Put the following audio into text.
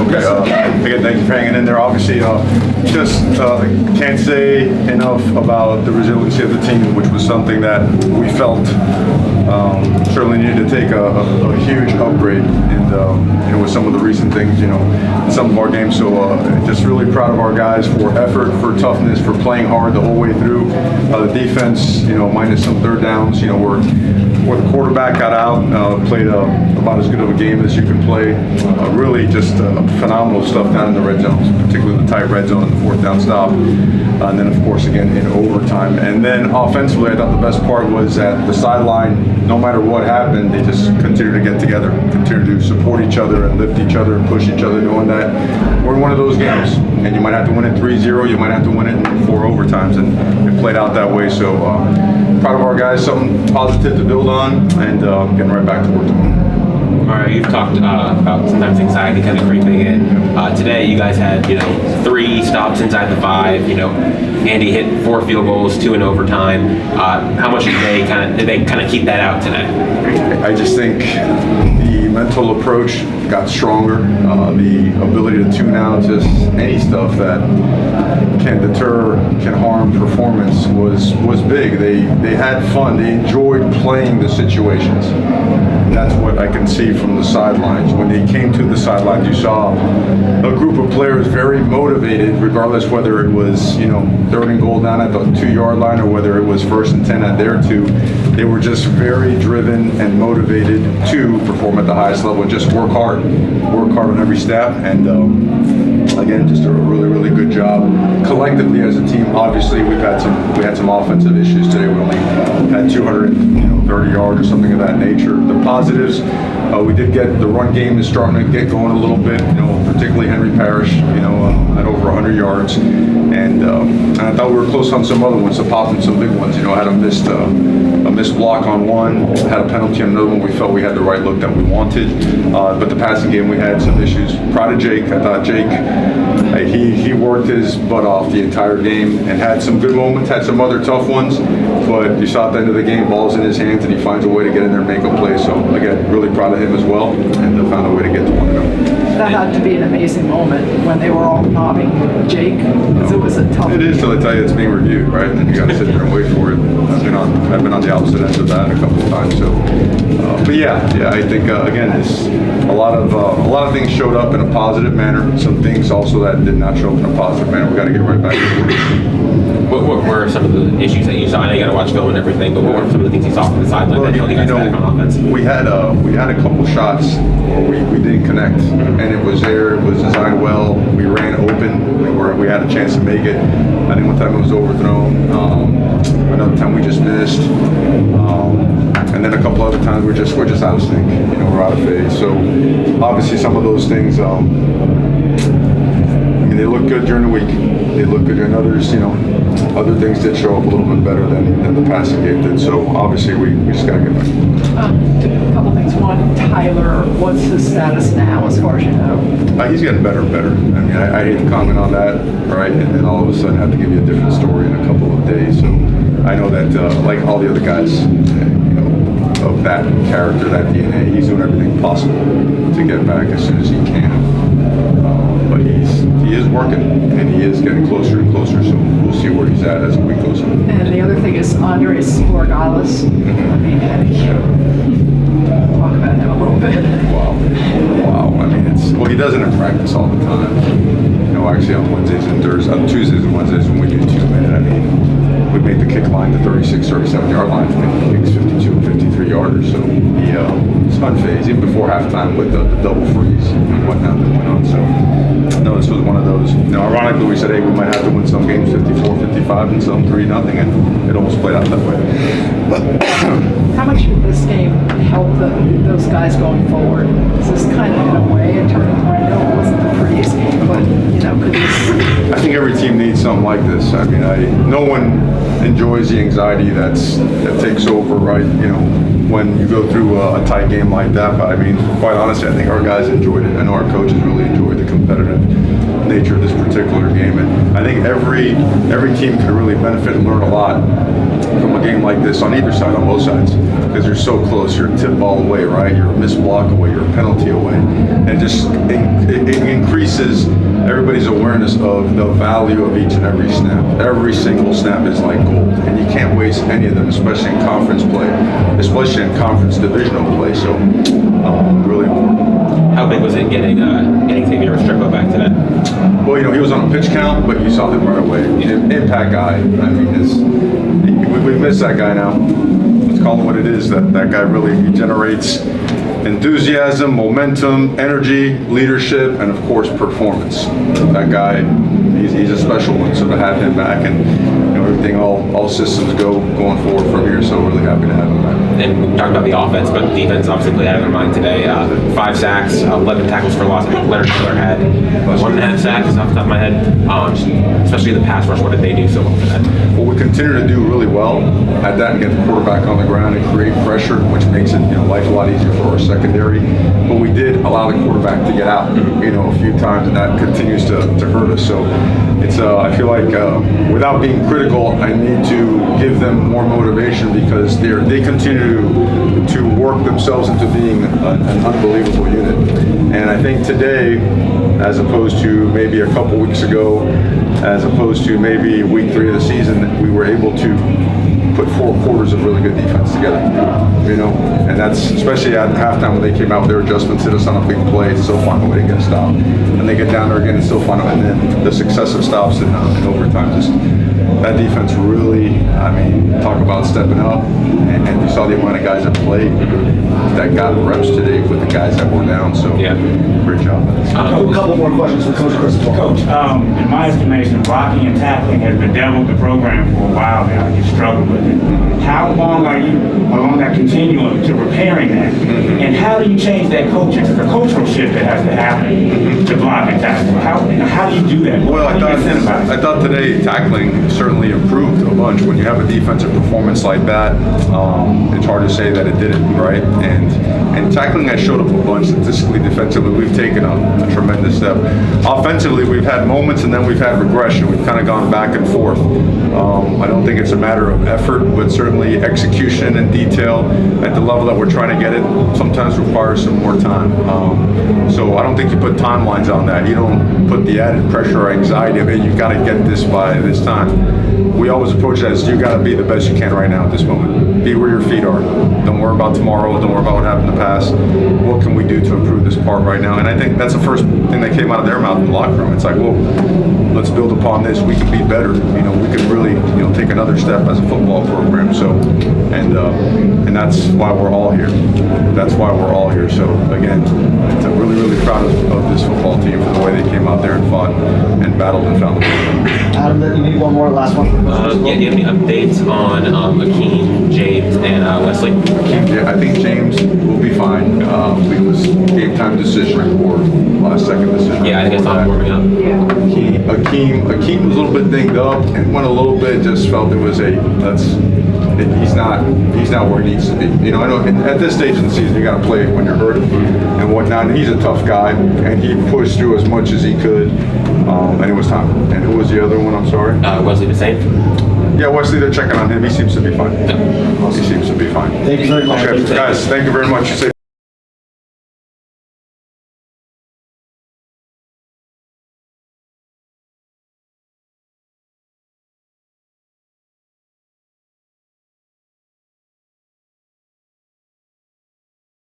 Okay. Again, thank you for hanging in there. Obviously, just can't say enough about the resiliency of the team, which was something that we felt certainly needed to take a huge upgrade. And with some of the recent things, in some of our games. So just really proud of our guys for effort, for toughness, for playing hard the whole way through. The defense, minus some third downs, where the quarterback got out, played about as good of a game as you can play. Really just phenomenal stuff down in the red zones, particularly the tight red zone and the fourth down stop. And then, of course, again, in overtime. And then offensively, I thought the best part was at the sideline, no matter what happened, they just continue to get together, continue to support each other and lift each other and push each other, knowing that we're in one of those games. And you might have to win it 3-0, you might have to win it in 4 overtimes. And it played out that way. So proud of our guys, something positive to build on, and getting right back to work tomorrow. Mario, you've talked about sometimes anxiety kind of creeping in. Today, you guys had 3 stops inside the 5. Andy hit 4 field goals, 2 in overtime. How much did they kind of keep that out today? I just think the mental approach got stronger. The ability to tune out just any stuff that can deter, can harm performance was big. They had fun. They enjoyed playing the situations. That's what I can see from the sidelines. When they came to the sidelines, you saw a group of players very motivated, regardless whether it was, 3rd and goal down at the 2-yard line or whether it was 1st and 10 at their 2. They were just very driven and motivated to perform at the highest level and just work hard on every step. And again, just a really, really good job collectively as a team. Obviously, we had some offensive issues today. We only had 230 yards or something of that nature. The positives, we did get the run game is starting to get going a little bit. Particularly Henry Parrish, at over 100 yards, and I thought we were close on some other ones. So popping some big ones. Had a missed block on one, had a penalty on another one. We felt we had the right look that we wanted, but the passing game we had some issues. Proud of Jake. I thought Jake, he worked his butt off the entire game and had some good moments, had some other tough ones, but you saw at the end of the game, ball's in his hands and he finds a way to get in there and make a play. So again, really proud of him as well, and found a way to get to 1-0. That had to be an amazing moment when they were all nodding Jake, because it was a tough It is till they tell you it's being reviewed, right? And then you got to sit there and wait for it. I've been on the opposite end of that a couple of times. So, but yeah, I think again, it's a lot of things showed up in a positive manner. Some things also that did not show up in a positive manner. We got to get right back to it. What were some of the issues that you saw? I know you got to watch film and everything, but what were some of the things you saw from the sideline that held you guys back on offense? We had a couple shots where we didn't connect, and it was there. It was designed well. We ran open. We had a chance to make it. I think one time it was overthrown. Another time we just missed. And then a couple other times we're just out of sync. We're out of phase. So obviously some of those things. They look good during the week. They look good during others. Other things did show up a little bit better than the passing game did. So obviously we just got to get back. A couple things. One, Tyler, what's his status now, as far as you know? He's getting better and better. I hate to comment on that, right? And then all of a sudden have to give you a different story in a couple of days. So I know that, like all the other guys, of that character, that DNA, he's doing everything possible to get back as soon as he can. But he is working, and he is getting closer and closer, so we'll see where he's at as the week goes on. And the other thing is Andres Borregales. Talk about him a little bit. Wow. He does it in practice all the time. Actually on Wednesdays and Thursdays, on Tuesdays and Wednesdays when we do 2-minute, we make the kick line to 36, 37-yard line to make the kicks 52 and 53 yarders. So he's unfazed, even before halftime with the double freeze and whatnot that went on. So no, this was one of those. Ironically, we said, hey, we might have to win some games 54, 55 and some 3-0, and it almost played out that way. How much did this game help those guys going forward? Is this kind of, in a way, a turning point? I know it wasn't the prettiest game, but, could this... I think every team needs something like this. No one enjoys the anxiety that takes over, right? When you go through a tight game like that. But quite honestly, I think our guys enjoyed it. I know our coaches really enjoyed the competitive nature of this particular game. And I think every team could really benefit and learn a lot from a game like this on either side, on both sides, because you're so close. You're a tip ball away, right? You're a missed block away. You're a penalty away, and it increases everybody's awareness of the value of each and every snap. Every single snap is like gold, and you can't waste any of them, especially in conference play, especially in conference divisional play. So, really important. How big was it getting Xavier Restrepo back today? Well, he was on a pitch count, but you saw him right away. Impact guy. I mean, we've missed that guy now. Let's call him what it is. That guy really generates enthusiasm, momentum, energy, leadership, and of course performance. That guy, he's a special one. So to have him back and everything, all systems going forward from here. So really happy to have him back. And we talked about the offense, but defense obviously played out of their mind today. 5 sacks, 11 tackles for loss. I think Leonard Miller had 1.5 sacks off the top of my head. Especially the pass rush. What did they do so well today? Well, we continue to do really well at that and get the quarterback on the ground and create pressure, which makes it life a lot easier for our secondary. But we did allow the quarterback to get out, a few times, and that continues to hurt us. So it's I feel like without being critical, I need to give them more motivation because they continue to work themselves into being an unbelievable unit. And I think today, as opposed to maybe a couple weeks ago, as opposed to maybe week 3 of the season, we were able to put 4 quarters of really good defense together, and that's especially at halftime when they came out with their adjustments, hit us on a big play, still find a way to get a stop, and they get down there again and still find a way, and then the successive stops in overtime, just that defense really, talk about stepping up, and you saw the amount of guys that played that got reps today with the guys that were down, so great job. A couple more questions for Coach Cristobal. Coach, in my estimation, blocking and tackling has bedeviled the program for a while now. You struggle with it. How long are you along that continuum to repairing that? And how do you change that coaching? It's a cultural shift that has to happen to block and tackle. How do you do that? Well, I thought today tackling certainly improved a bunch. When you have a defensive performance like that, it's hard to say that it didn't, right? And tackling has showed up a bunch. Statistically, defensively, we've taken a tremendous step. Offensively, we've had moments and then we've had regression. We've kind of gone back and forth. I don't think it's a matter of effort, but certainly execution and detail at the level that we're trying to get it sometimes requires some more time. So I don't think you put timelines on that. You don't put the added pressure or anxiety of it. You've got to get this by this time. We always approach that as you got to be the best you can right now at this moment. Be where your feet are. Don't worry about tomorrow. Don't worry about what happened in the past. What can we do to improve this part right now? And I think that's the first thing that came out of their mouth in the locker room. It's like, well, let's build upon this. We can be better. We can really, take another step as a football program. So, and that's why we're all here. That's why we're all here. So again, I'm really, really proud of this football team for the way they came out there and fought and battled and found the win. Adam, you need one more, last one. Do you have any updates on Akeem, James, and Wesley? Yeah, I think James will be fine. It was game time decision or last second decision. Yeah, I think I saw him warming up. Akeem was a little bit dinged up and went a little bit. Just felt it was he's not where he needs to be. I know at this stage in the season you got to play when you're hurt and whatnot. And he's a tough guy, and he pushed through as much as he could, and it was time. And who was the other one? I'm sorry. Wesley the same? Yeah, Wesley. They're checking on him. He seems to be fine. He seems to be fine. Thank you very much. Okay, guys. Thank you very much.